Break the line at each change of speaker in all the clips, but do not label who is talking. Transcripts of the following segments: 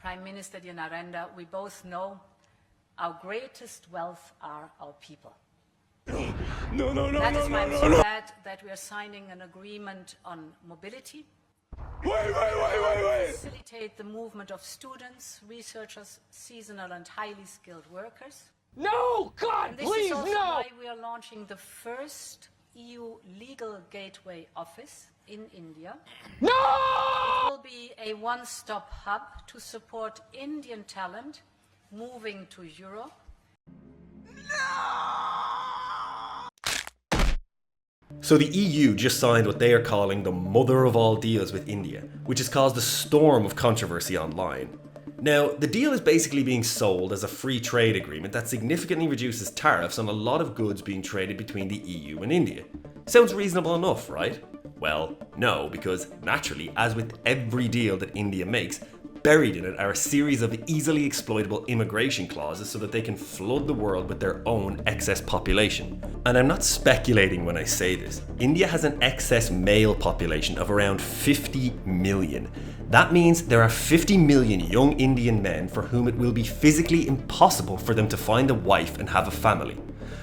Prime Minister Narendra, we both know our greatest wealth are our people.
No.
That is why I'm so glad that we are signing an agreement on mobility.
Wait.
Facilitate the movement of students, researchers, seasonal and highly skilled workers.
No, God,
And this
please,
is also
no!
why we are launching the first EU legal gateway office in India.
No!
It will be a one-stop hub to support Indian talent moving to Europe.
So the EU just signed what they are calling the mother of all deals with India, which has caused a storm of controversy online. Now, the deal is basically being sold as a free trade agreement that significantly reduces tariffs on a lot of goods being traded between the EU and India. Sounds reasonable enough, right? Well, no, because naturally, as with every deal that India makes, buried in it are a series of easily exploitable immigration clauses so that they can flood the world with their own excess population. And I'm not speculating when I say this. India has an excess male population of around 50 million. That means there are 50 million young Indian men for whom it will be physically impossible for them to find a wife and have a family.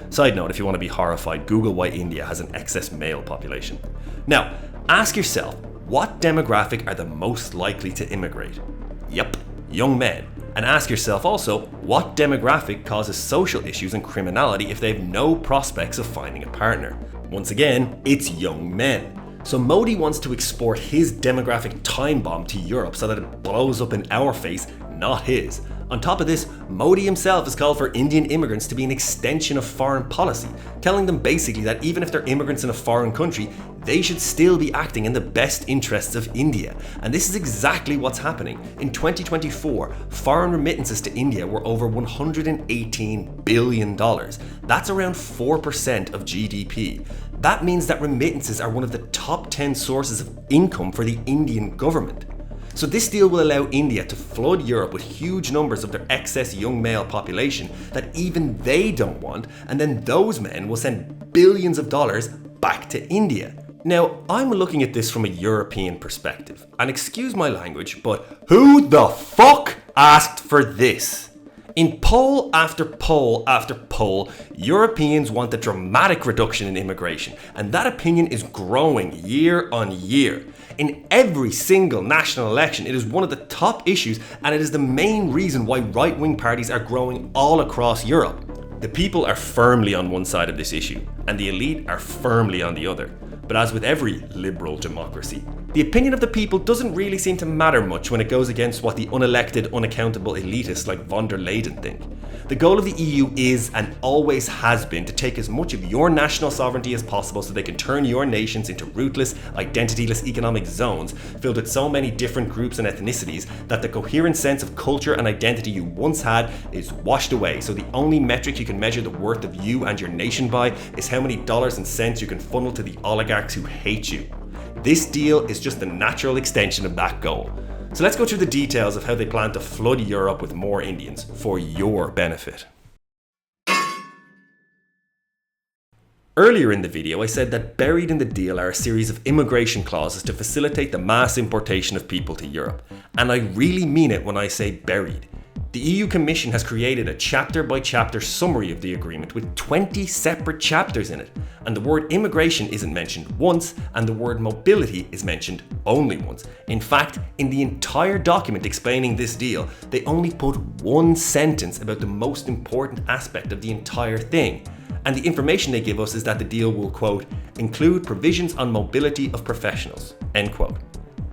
Side note, if you want to be horrified, Google why India has an excess male population. Now, ask yourself, what demographic are the most likely to immigrate? Yep, young men. And ask yourself also, what demographic causes social issues and criminality if they have no prospects of finding a partner? Once again, it's young men. So Modi wants to export his demographic time bomb to Europe so that it blows up in our face, not his. On top of this, Modi himself has called for Indian immigrants to be an extension of foreign policy, telling them basically that even if they're immigrants in a foreign country, they should still be acting in the best interests of India. And this is exactly what's happening. In 2024, foreign remittances to India were over $118 billion. That's around 4% of GDP. That means that remittances are one of the top 10 sources of income for the Indian government. So this deal will allow India to flood Europe with huge numbers of their excess young male population that even they don't want, and then those men will send billions of dollars back to India. Now, I'm looking at this from a European perspective, and excuse my language, but who the fuck asked for this? In poll after poll after poll, Europeans want a dramatic reduction in immigration, and that opinion is growing year on year. In every single national election, it is one of the top issues, and it is the main reason why right-wing parties are growing all across Europe. The people are firmly on one side of this issue, and the elite are firmly on the other. But as with every liberal democracy, the opinion of the people doesn't really seem to matter much when it goes against what the unelected, unaccountable elitists like von der Leyen think. The goal of the EU is and always has been to take as much of your national sovereignty as possible so they can turn your nations into rootless, identityless economic zones filled with so many different groups and ethnicities that the coherent sense of culture and identity you once had is washed away. So the only metric you can measure the worth of you and your nation by is how many dollars and cents you can funnel to the oligarchs who hate you. This deal is just the natural extension of that goal. So let's go through the details of how they plan to flood Europe with more Indians for your benefit. Earlier in the video, I said that buried in the deal are a series of immigration clauses to facilitate the mass importation of people to Europe. And I really mean it when I say buried. The EU Commission has created a chapter-by-chapter summary of the agreement with 20 separate chapters in it, and the word immigration isn't mentioned once, and the word mobility is mentioned only once. In fact, in the entire document explaining this deal, they only put one sentence about the most important aspect of the entire thing. And the information they give us is that the deal will, quote, include provisions on mobility of professionals, end quote.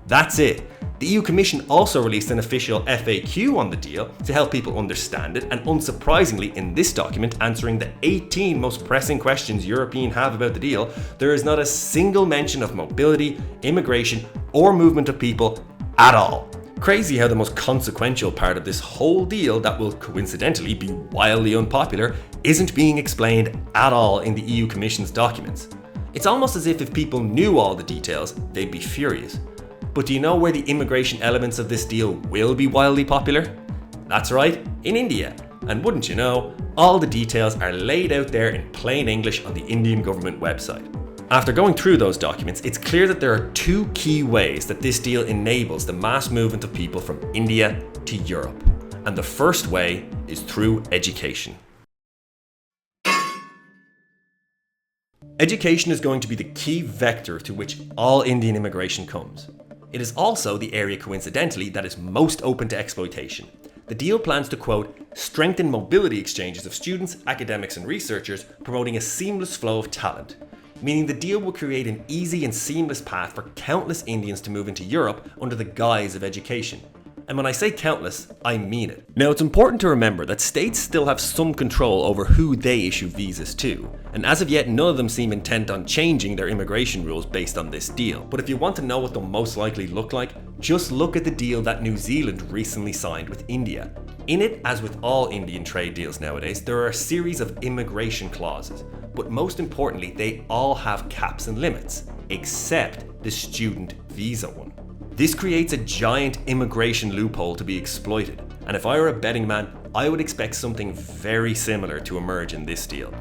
That's it. The EU Commission also released an official FAQ on the deal to help people understand it, and unsurprisingly, in this document answering the 18 most pressing questions Europeans have about the deal, there is not a single mention of mobility, immigration, or movement of people at all. Crazy how the most consequential part of this whole deal that will coincidentally be wildly unpopular isn't being explained at all in the EU Commission's documents. It's almost as if people knew all the details, they'd be furious. But do you know where the immigration elements of this deal will be wildly popular? That's right, in India. And wouldn't you know, all the details are laid out there in plain English on the Indian government website. After going through those documents, it's clear that there are two key ways that this deal enables the mass movement of people from India to Europe. And the first way is through education. Education is going to be the key vector through which all Indian immigration comes. It is also the area, coincidentally, that is most open to exploitation. The deal plans to, quote, strengthen mobility exchanges of students, academics and researchers, promoting a seamless flow of talent. Meaning the deal will create an easy and seamless path for countless Indians to move into Europe under the guise of education. And when I say countless, I mean it. Now, it's important to remember that states still have some control over who they issue visas to, and as of yet, none of them seem intent on changing their immigration rules based on this deal. But if you want to know what they'll most likely look like, just look at the deal that New Zealand recently signed with India. In it, as with all Indian trade deals nowadays, there are a series of immigration clauses, but most importantly, they all have caps and limits, except the student visa one. This creates a giant immigration loophole to be exploited, and if I were a betting man, I would expect something very similar to emerge in this deal.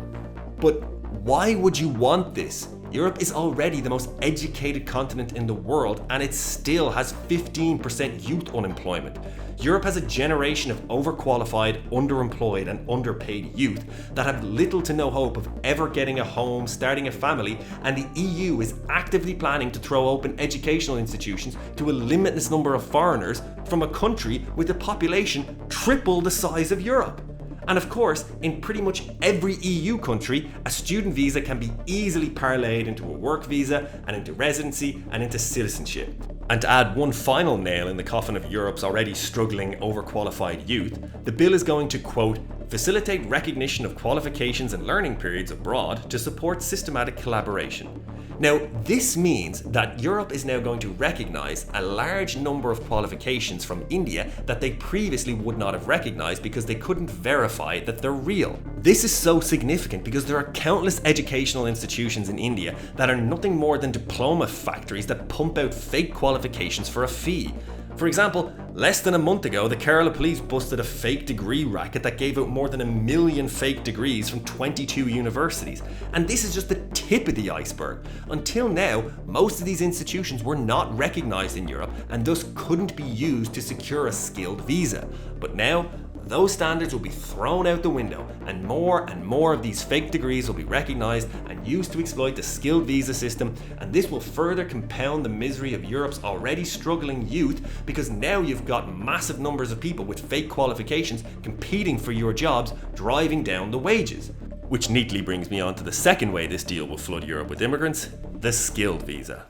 But why would you want this? Europe is already the most educated continent in the world, and it still has 15% youth unemployment. Europe has a generation of overqualified, underemployed and underpaid youth that have little to no hope of ever getting a home, starting a family, and the EU is actively planning to throw open educational institutions to a limitless number of foreigners from a country with a population triple the size of Europe. And of course, in pretty much every EU country, a student visa can be easily parlayed into a work visa and into residency and into citizenship. And to add one final nail in the coffin of Europe's already struggling overqualified youth, the bill is going to, quote, facilitate recognition of qualifications and learning periods abroad to support systematic collaboration. Now, this means that Europe is now going to recognise a large number of qualifications from India that they previously would not have recognised because they couldn't verify that they're real. This is so significant because there are countless educational institutions in India that are nothing more than diploma factories that pump out fake qualifications for a fee. For example, less than a month ago, the Kerala police busted a fake degree racket that gave out more than 1 million fake degrees from 22 universities. And this is just the tip of the iceberg. Until now, most of these institutions were not recognised in Europe and thus couldn't be used to secure a skilled visa. But now, those standards will be thrown out the window, and more of these fake degrees will be recognised and used to exploit the skilled visa system, and this will further compound the misery of Europe's already struggling youth because now you've got massive numbers of people with fake qualifications competing for your jobs, driving down the wages. Which neatly brings me on to the second way this deal will flood Europe with immigrants, the skilled visa.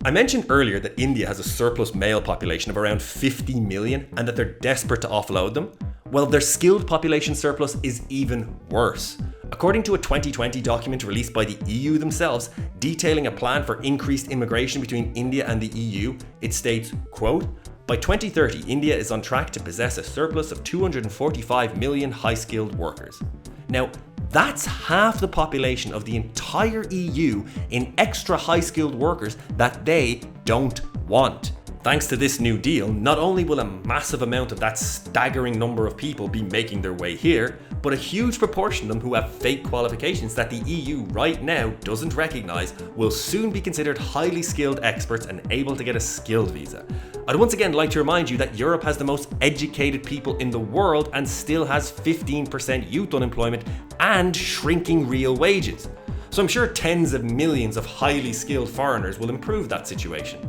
I mentioned earlier that India has a surplus male population of around 50 million and that they're desperate to offload them. Well, their skilled population surplus is even worse. According to a 2020 document released by the EU themselves, detailing a plan for increased immigration between India and the EU, it states, quote, by 2030, India is on track to possess a surplus of 245 million high-skilled workers. Now, that's half the population of the entire EU in extra high-skilled workers that they don't want. Thanks to this new deal, not only will a massive amount of that staggering number of people be making their way here, but a huge proportion of them who have fake qualifications that the EU right now doesn't recognise will soon be considered highly skilled experts and able to get a skilled visa. I'd once again like to remind you that Europe has the most educated people in the world and still has 15% youth unemployment and shrinking real wages. So I'm sure tens of millions of highly skilled foreigners will improve that situation.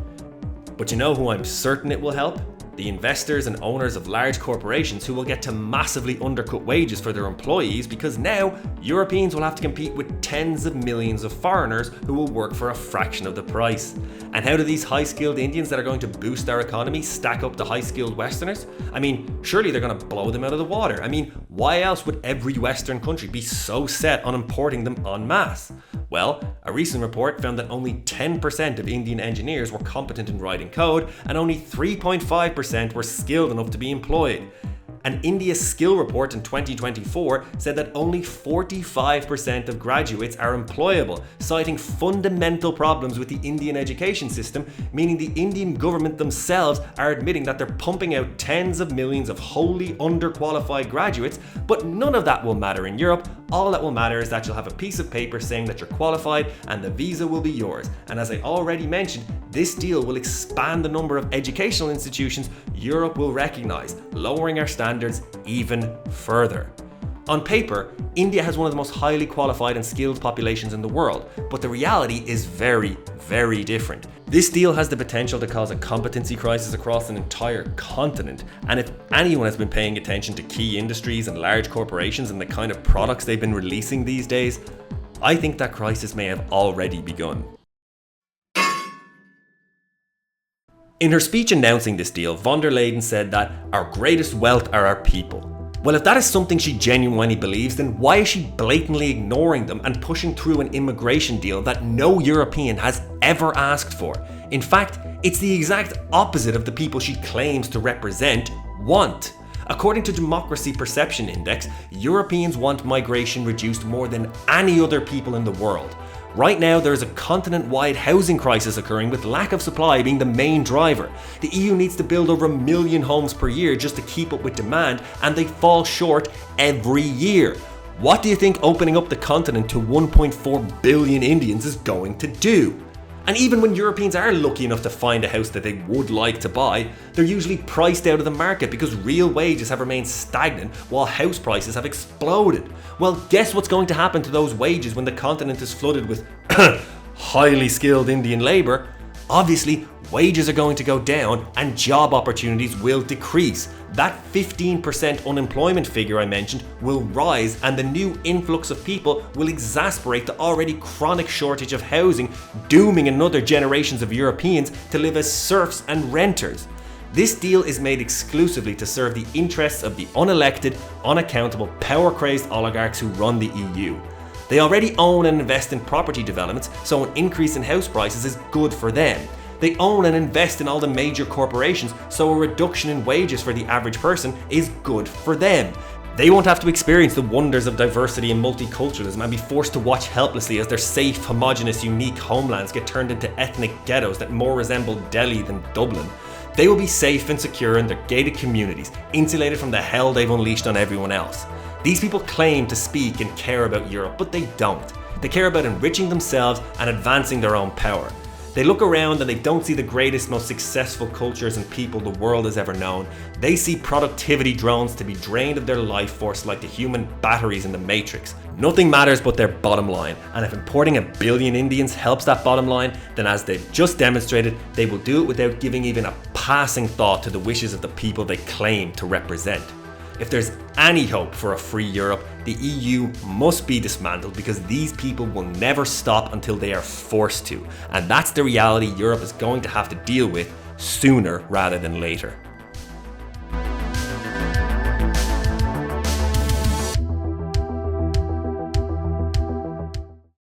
But you know who I'm certain it will help? The investors and owners of large corporations who will get to massively undercut wages for their employees because now Europeans will have to compete with tens of millions of foreigners who will work for a fraction of the price. And how do these high-skilled Indians that are going to boost our economy stack up to high-skilled Westerners? I mean, surely they're going to blow them out of the water. I mean, why else would every Western country be so set on importing them en masse? Well, a recent report found that only 10% of Indian engineers were competent in writing code and only 3.5% were skilled enough to be employed. An India skill report in 2024 said that only 45% of graduates are employable, citing fundamental problems with the Indian education system, meaning the Indian government themselves are admitting that they're pumping out tens of millions of wholly underqualified graduates, but none of that will matter in Europe. All that will matter is that you'll have a piece of paper saying that you're qualified and the visa will be yours. And as I already mentioned, this deal will expand the number of educational institutions Europe will recognise, lowering our standards even further. On paper, India has one of the most highly qualified and skilled populations in the world, but the reality is very, very different. This deal has the potential to cause a competency crisis across an entire continent, and if anyone has been paying attention to key industries and large corporations and the kind of products they've been releasing these days, I think that crisis may have already begun. In her speech announcing this deal, von der Leyen said that our greatest wealth are our people. Well, if that is something she genuinely believes, then why is she blatantly ignoring them and pushing through an immigration deal that no European has ever asked for? In fact, it's the exact opposite of the people she claims to represent want. According to Democracy Perception Index, Europeans want migration reduced more than any other people in the world. Right now, there is a continent-wide housing crisis occurring, with lack of supply being the main driver. The EU needs to build over 1 million homes per year just to keep up with demand, and they fall short every year. What do you think opening up the continent to 1.4 billion Indians is going to do? And even when Europeans are lucky enough to find a house that they would like to buy, they're usually priced out of the market because real wages have remained stagnant while house prices have exploded. Well, guess what's going to happen to those wages when the continent is flooded with highly skilled Indian labour? Obviously, wages are going to go down and job opportunities will decrease. That 15% unemployment figure I mentioned will rise, and the new influx of people will exacerbate the already chronic shortage of housing, dooming another generations of Europeans to live as serfs and renters. This deal is made exclusively to serve the interests of the unelected, unaccountable, power-crazed oligarchs who run the EU. They already own and invest in property developments, so an increase in house prices is good for them. They own and invest in all the major corporations, so a reduction in wages for the average person is good for them. They won't have to experience the wonders of diversity and multiculturalism and be forced to watch helplessly as their safe, homogenous, unique homelands get turned into ethnic ghettos that more resemble Delhi than Dublin. They will be safe and secure in their gated communities, insulated from the hell they've unleashed on everyone else. These people claim to speak and care about Europe, but they don't. They care about enriching themselves and advancing their own power. They look around and they don't see the greatest, most successful cultures and people the world has ever known. They see productivity drones to be drained of their life force like the human batteries in the Matrix. Nothing matters but their bottom line, and if importing 1 billion Indians helps that bottom line, then as they've just demonstrated, they will do it without giving even a passing thought to the wishes of the people they claim to represent. If there's any hope for a free Europe, the EU must be dismantled, because these people will never stop until they are forced to. And that's the reality Europe is going to have to deal with sooner rather than later.